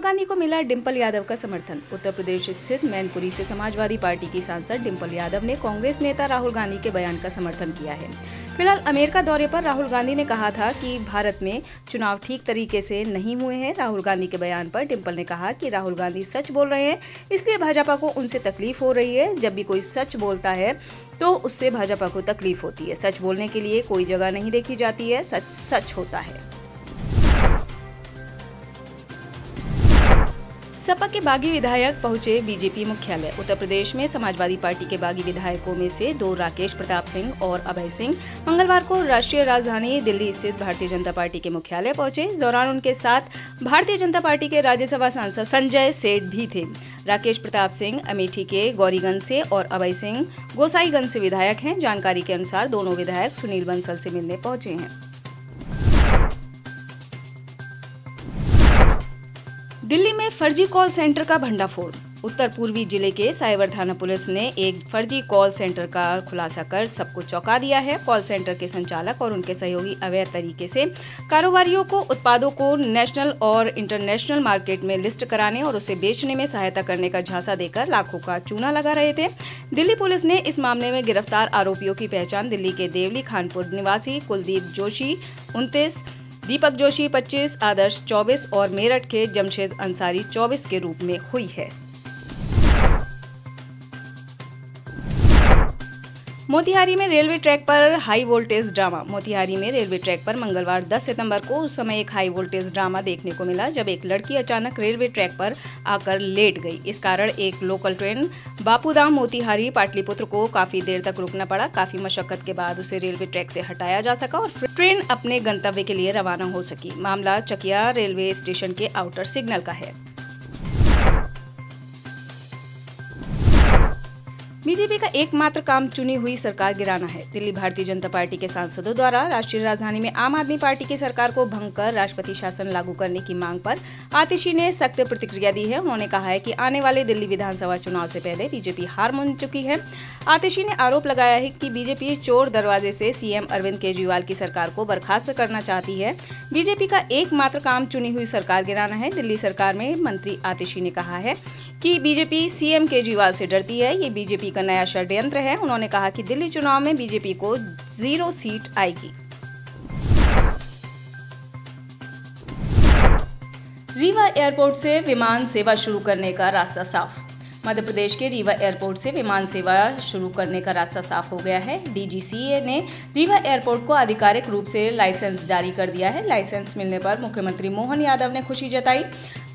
गांधी को मिला डिंपल यादव का समर्थन। उत्तर प्रदेश स्थित मैनपुरी से समाजवादी पार्टी की सांसद डिंपल यादव ने कांग्रेस नेता राहुल गांधी के बयान का समर्थन किया है। फिलहाल अमेरिका दौरे पर राहुल गांधी ने कहा था कि भारत में चुनाव ठीक तरीके से नहीं हुए हैं। राहुल गांधी के बयान पर डिंपल ने कहा कि राहुल गांधी सच बोल रहे हैं, इसलिए भाजपा को उनसे तकलीफ हो रही है। जब भी कोई सच बोलता है तो उससे भाजपा को तकलीफ होती है। सच बोलने के लिए कोई जगह नहीं देखी जाती है, सच सच होता है। सपा के बागी विधायक पहुंचे बीजेपी मुख्यालय। उत्तर प्रदेश में समाजवादी पार्टी के बागी विधायकों में से दो राकेश प्रताप सिंह और अभय सिंह मंगलवार को राष्ट्रीय राजधानी दिल्ली स्थित भारतीय जनता पार्टी के मुख्यालय पहुंचे। इस दौरान उनके साथ भारतीय जनता पार्टी के राज्यसभा सांसद संजय सेठ भी थे। राकेश प्रताप सिंह अमेठी के गौरीगंज से और अभय सिंह गोसाईगंज से विधायक हैं। जानकारी के अनुसार दोनों विधायक सुनील बंसल से मिलने पहुंचे हैं। दिल्ली में फर्जी कॉल सेंटर का भंडाफोड़। उत्तर पूर्वी जिले के साइबर थाना पुलिस ने एक फर्जी कॉल सेंटर का खुलासा कर सबको चौंका दिया है। कॉल सेंटर के संचालक और उनके सहयोगी अवैध तरीके से कारोबारियों को उत्पादों को नेशनल और इंटरनेशनल मार्केट में लिस्ट कराने और उसे बेचने में सहायता करने का झांसा देकर लाखों का चूना लगा रहे थे। दिल्ली पुलिस ने इस मामले में गिरफ्तार आरोपियों की पहचान दिल्ली के देवली खानपुर निवासी कुलदीप जोशी 29, दीपक जोशी 25, आदर्श 24 और मेरठ के जमशेद अंसारी 24 के रूप में हुई है। मोतिहारी में रेलवे ट्रैक पर हाई वोल्टेज ड्रामा। मोतिहारी में रेलवे ट्रैक पर मंगलवार 10 सितंबर को उस समय एक हाई वोल्टेज ड्रामा देखने को मिला जब एक लड़की अचानक रेलवे ट्रैक पर आकर लेट गई। इस कारण एक लोकल ट्रेन बापूधाम मोतिहारी पाटलिपुत्र को काफी देर तक रुकना पड़ा। काफी मशक्कत के बाद उसे रेलवे ट्रैक से हटाया जा सका और ट्रेन अपने गंतव्य के लिए रवाना हो सकी। मामला चकिया रेलवे स्टेशन के आउटर सिग्नल का है। बीजेपी का एकमात्र काम चुनी हुई सरकार गिराना है। दिल्ली भारतीय जनता पार्टी के सांसदों द्वारा राष्ट्रीय राजधानी में आम आदमी पार्टी की सरकार को भंग कर राष्ट्रपति शासन लागू करने की मांग पर आतिशी ने सख्त प्रतिक्रिया दी है। उन्होंने कहा है कि आने वाले दिल्ली विधानसभा चुनाव से पहले बीजेपी हार मान चुकी है। आतिशी ने आरोप लगाया है कि बीजेपी चोर दरवाजे से सीएम अरविंद केजरीवाल की सरकार को बर्खास्त करना चाहती है। बीजेपी का एकमात्र काम चुनी हुई सरकार गिराना है। दिल्ली सरकार में मंत्री आतिशी ने कहा है कि बीजेपी सीएम केजरीवाल से डरती है। ये बीजेपी का नया षड्यंत्र है। उन्होंने कहा कि दिल्ली चुनाव में बीजेपी को 0 सीट आएगी। रीवा एयरपोर्ट से विमान सेवा शुरू करने का रास्ता साफ। मध्य प्रदेश के रीवा एयरपोर्ट से विमान सेवा शुरू करने का रास्ता साफ हो गया है। डीजीसीए ने रीवा एयरपोर्ट को आधिकारिक रूप से लाइसेंस जारी कर दिया है। लाइसेंस मिलने पर मुख्यमंत्री मोहन यादव ने खुशी जताई।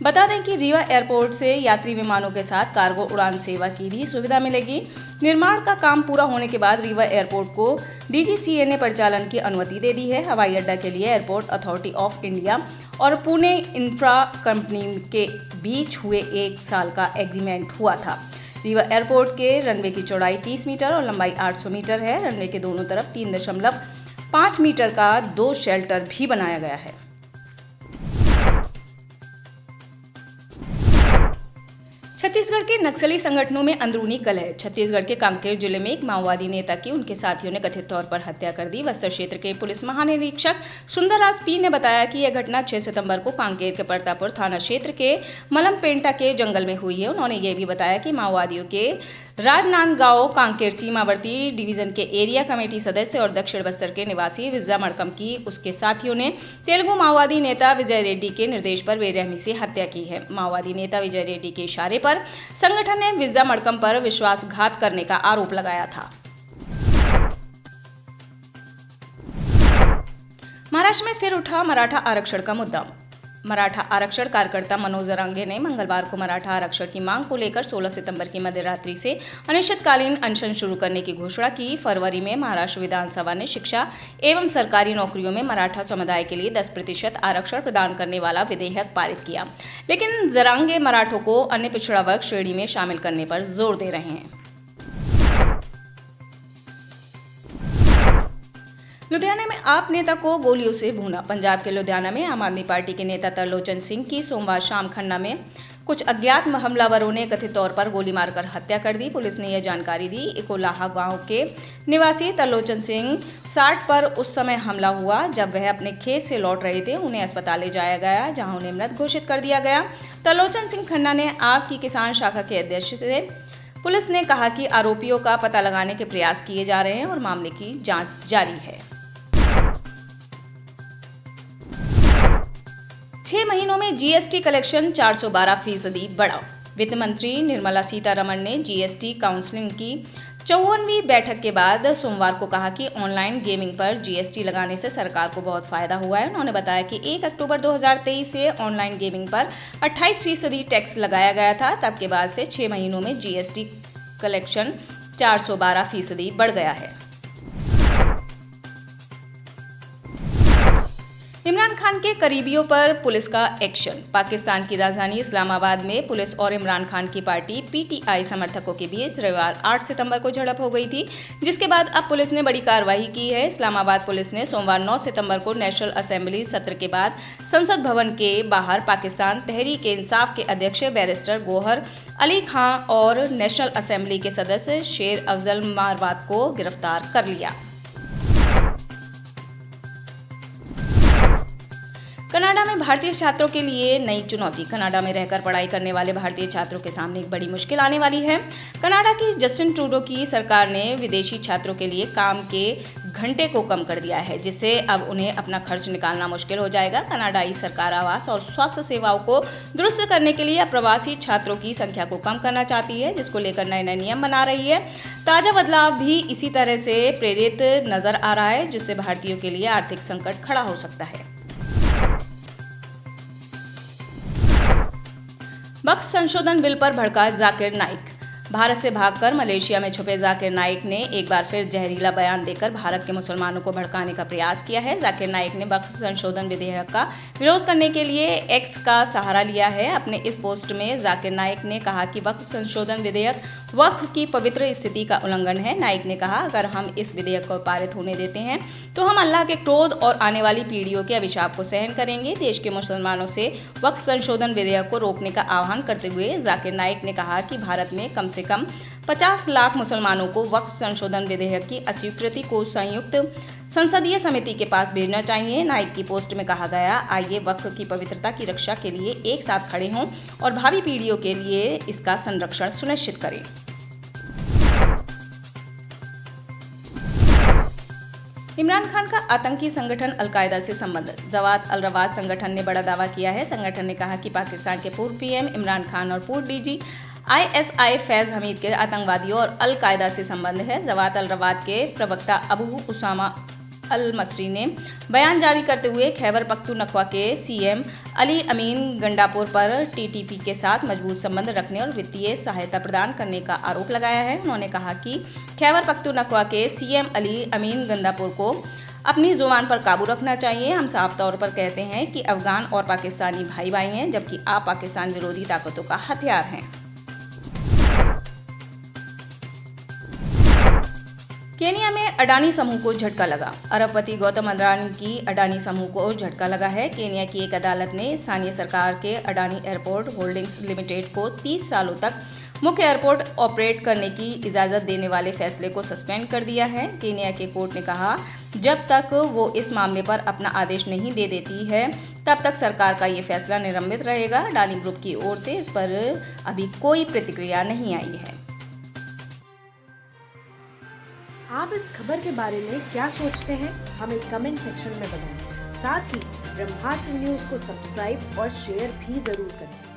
बता दें कि रीवा एयरपोर्ट से यात्री विमानों के साथ कार्गो उड़ान सेवा की भी सुविधा मिलेगी। निर्माण का काम पूरा होने के बाद रीवा एयरपोर्ट को डीजीसीए ने परिचालन की अनुमति दे दी है। हवाई अड्डा के लिए एयरपोर्ट अथॉरिटी ऑफ इंडिया और पुणे इंफ्रा कंपनी के बीच हुए 1 साल का एग्रीमेंट हुआ था। रीवा एयरपोर्ट के रनवे की चौड़ाई 30 मीटर और लंबाई 800 मीटर है। रनवे के दोनों तरफ 3.5 मीटर का 2 शेल्टर भी बनाया गया है। छत्तीसगढ़ के नक्सली संगठनों में अंदरूनी कलह। छत्तीसगढ़ के कांकेर जिले में एक माओवादी नेता की उनके साथियों ने कथित तौर पर हत्या कर दी। बस्तर क्षेत्र के पुलिस महानिरीक्षक सुंदरराज पी ने बताया कि यह घटना 6 सितंबर को कांकेर के परतापुर थाना क्षेत्र के मलमपेंटा के जंगल में हुई है। उन्होंने ये भी बताया कि माओवादियों के राजनांदगांव कांकेर सीमावर्ती डिवीजन के एरिया कमेटी सदस्य और दक्षिण बस्तर के निवासी विज्जा मड़कम की उसके साथियों ने तेलुगु माओवादी नेता विजय रेड्डी के निर्देश पर बेरहमी से हत्या की है। माओवादी नेता विजय रेड्डी के इशारे पर संगठन ने विज्जा मड़कम पर विश्वासघात करने का आरोप लगाया था। महाराष्ट्र में फिर उठा मराठा आरक्षण का मुद्दा। मराठा आरक्षण कार्यकर्ता मनोज जरांगे ने मंगलवार को मराठा आरक्षण की मांग को लेकर 16 सितंबर की मध्यरात्रि से अनिश्चितकालीन अनशन शुरू करने की घोषणा की। फरवरी में महाराष्ट्र विधानसभा ने शिक्षा एवं सरकारी नौकरियों में मराठा समुदाय के लिए 10% आरक्षण प्रदान करने वाला विधेयक पारित किया, लेकिन जरांगे मराठों को अन्य पिछड़ा वर्ग श्रेणी में शामिल करने पर जोर दे रहे हैं। लुधियाना में आप नेता को गोलियों से भूना। पंजाब के लुधियाना में आम आदमी पार्टी के नेता तरलोचन सिंह की सोमवार शाम खन्ना में कुछ अज्ञात हमलावरों ने कथित तौर पर गोली मारकर हत्या कर दी। पुलिस ने यह जानकारी दी। इकोलाहा गांव के निवासी तरलोचन सिंह 60 पर उस समय हमला हुआ जब वह अपने खेत से लौट रहे थे। उन्हें अस्पताल ले जाया गया जहां उन्हें मृत घोषित कर दिया गया। तरलोचन सिंह खन्ना ने आप की किसान शाखा के अध्यक्ष थे। पुलिस ने कहा कि आरोपियों का पता लगाने के प्रयास किए जा रहे हैं और मामले की जांच जारी है। 6 महीनों में जीएसटी कलेक्शन 412% बढ़ा। वित्त मंत्री निर्मला सीतारमण ने जीएसटी काउंसिल की 54वीं बैठक के बाद सोमवार को कहा कि ऑनलाइन गेमिंग पर जीएसटी लगाने से सरकार को बहुत फायदा हुआ है। उन्होंने बताया कि 1 अक्टूबर 2023 से ऑनलाइन गेमिंग पर 28% टैक्स लगाया गया था। तब के बाद से 6 महीनों में जीएसटी कलेक्शन 412% बढ़ गया है। इमरान खान के करीबियों पर पुलिस का एक्शन। पाकिस्तान की राजधानी इस्लामाबाद में पुलिस और इमरान खान की पार्टी पीटीआई समर्थकों के बीच रविवार 8 सितंबर को झड़प हो गई थी, जिसके बाद अब पुलिस ने बड़ी कार्रवाई की है। इस्लामाबाद पुलिस ने सोमवार 9 सितंबर को नेशनल असेंबली सत्र के बाद संसद भवन के बाहर पाकिस्तान तहरीक-ए-इंसाफ के अध्यक्ष बैरिस्टर गौहर अली खां और नेशनल असेंबली के सदस्य शेर अफजल मारवात को गिरफ्तार कर लिया। कनाडा में भारतीय छात्रों के लिए नई चुनौती। कनाडा में रहकर पढ़ाई करने वाले भारतीय छात्रों के सामने एक बड़ी मुश्किल आने वाली है। कनाडा की जस्टिन ट्रूडो की सरकार ने विदेशी छात्रों के लिए काम के घंटे को कम कर दिया है, जिससे अब उन्हें अपना खर्च निकालना मुश्किल हो जाएगा। कनाडाई सरकार आवास और स्वास्थ्य सेवाओं को दुरुस्त करने के लिए प्रवासी छात्रों की संख्या को कम करना चाहती है, जिसको लेकर नए नए नियम बना रही है। ताजा बदलाव भी इसी तरह से प्रेरित नजर आ रहा है, जिससे भारतीयों के लिए आर्थिक संकट खड़ा हो सकता है। वक्फ संशोधन बिल पर भड़का जाकिर नाइक। भारत से भागकर मलेशिया में छुपे जाकिर नाइक ने एक बार फिर जहरीला बयान देकर भारत के मुसलमानों को भड़काने का प्रयास किया है। जाकिर नाइक ने वक्फ संशोधन विधेयक का विरोध करने के लिए एक्स का सहारा लिया है। अपने इस पोस्ट में जाकिर नाइक ने कहा कि वक्फ संशोधन विधेयक वक्फ की पवित्र स्थिति का उल्लंघन है। नाइक ने कहा, अगर हम इस विधेयक को पारित होने देते हैं तो हम अल्लाह के क्रोध और आने वाली पीढ़ियों के अभिशाप को सहन करेंगे। देश के मुसलमानों से वक्फ संशोधन विधेयक को रोकने का आह्वान करते हुए जाकिर नाइक ने कहा कि भारत में कम से कम 50 लाख मुसलमानों को वक्फ संशोधन विधेयक की अस्वीकृति को संयुक्त संसदीय समिति के पास भेजना चाहिए। नाइक की पोस्ट में कहा गया, आइए वक्फ की पवित्रता की रक्षा के लिए एक साथ खड़े हों और भावी पीढ़ियों के लिए इसका संरक्षण सुनिश्चित करें। इमरान खान का आतंकी संगठन अलकायदा से संबंध। जवात अल रवात संगठन ने बड़ा दावा किया है। संगठन ने कहा कि पाकिस्तान के पूर्व पीएम इमरान खान और पूर्व डीजी आईएसआई फैज हमीद के आतंकवादियों और अल कायदा से संबंध है। जवात अल रवात के प्रवक्ता अबू उसामा अल मसरी ने बयान जारी करते हुए खैबर पख्तूनख्वा के सीएम अली अमीन गंडापुर पर टीटीपी के साथ मजबूत संबंध रखने और वित्तीय सहायता प्रदान करने का आरोप लगाया है। उन्होंने कहा कि खैबर पख्तूनख्वा के सीएम अली अमीन गंडापुर को अपनी जुबान पर काबू रखना चाहिए। हम साफ तौर पर कहते हैं कि अफगान और पाकिस्तानी भाई भाई हैं, जबकि आप पाकिस्तान विरोधी ताकतों का हथियार हैं। केनिया में अडानी समूह को झटका लगा। अरबपति गौतम अडानी की अडानी समूह को झटका लगा है। केनिया की एक अदालत ने स्थानीय सरकार के अडानी एयरपोर्ट होल्डिंग्स लिमिटेड को 30 सालों तक मुख्य एयरपोर्ट ऑपरेट करने की इजाज़त देने वाले फैसले को सस्पेंड कर दिया है। केनिया के कोर्ट ने कहा, जब तक वो इस मामले पर अपना आदेश नहीं दे देती है तब तक सरकार का ये फैसला निलंबित रहेगा। अडानी ग्रुप की ओर से इस पर अभी कोई प्रतिक्रिया नहीं आई है। आप इस खबर के बारे में क्या सोचते हैं, हमें कमेंट सेक्शन में बताएं। साथ ही ब्रह्मास्त्र न्यूज़ को सब्सक्राइब और शेयर भी जरूर करें।